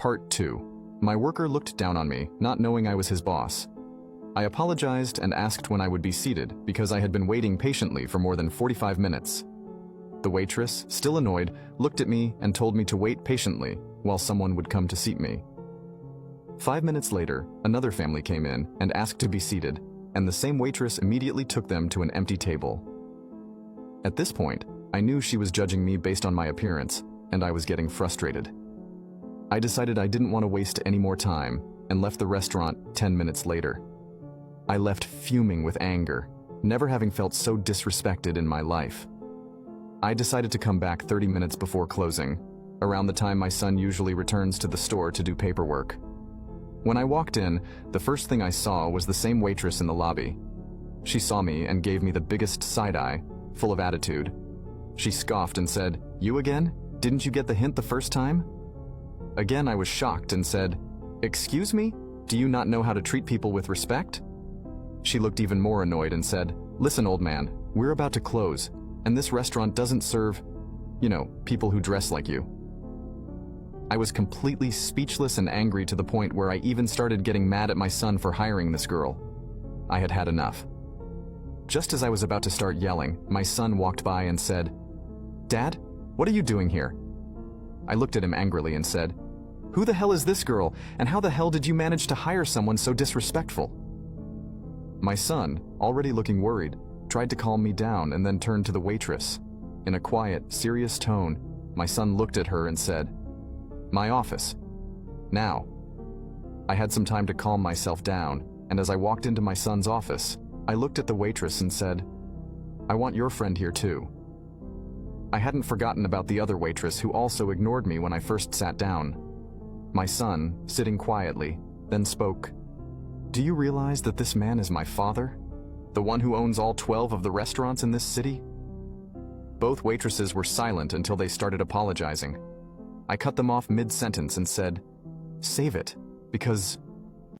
Part 2. My worker looked down on me, not knowing I was his boss. I apologized and asked when I would be seated because I had been waiting patiently for more than 45 minutes. The waitress, still annoyed, looked at me and told me to wait patiently while someone would come to seat me. 5 minutes later, another family came in and asked to be seated, and the same waitress immediately took them to an empty table. At this point, I knew she was judging me based on my appearance, and I was getting frustrated. I decided I didn't want to waste any more time and left the restaurant 10 minutes later. I left fuming with anger, never having felt so disrespected in my life. I decided to come back 30 minutes before closing, around the time my son usually returns to the store to do paperwork. When I walked in, the first thing I saw was the same waitress in the lobby. She saw me and gave me the biggest side-eye, full of attitude. She scoffed and said, "You again? Didn't you get the hint the first time?" Again, I was shocked and said, "Excuse me? Do you not know how to treat people with respect?" She looked even more annoyed and said, "Listen, old man, we're about to close, and this restaurant doesn't serve, people who dress like you." I was completely speechless and angry to the point where I even started getting mad at my son for hiring this girl. I had had enough. Just as I was about to start yelling, my son walked by and said, "Dad, what are you doing here?" I looked at him angrily and said, "Who the hell is this girl, and how the hell did you manage to hire someone so disrespectful?" My son, already looking worried, tried to calm me down and then turned to the waitress. In a quiet, serious tone, my son looked at her and said, "My office. Now." I had some time to calm myself down, and as I walked into my son's office, I looked at the waitress and said, "I want your friend here too." I hadn't forgotten about the other waitress who also ignored me when I first sat down. My son, sitting quietly, then spoke. "Do you realize that this man is my father? The one who owns all 12 of the restaurants in this city?" Both waitresses were silent until they started apologizing. I cut them off mid-sentence and said, "Save it, because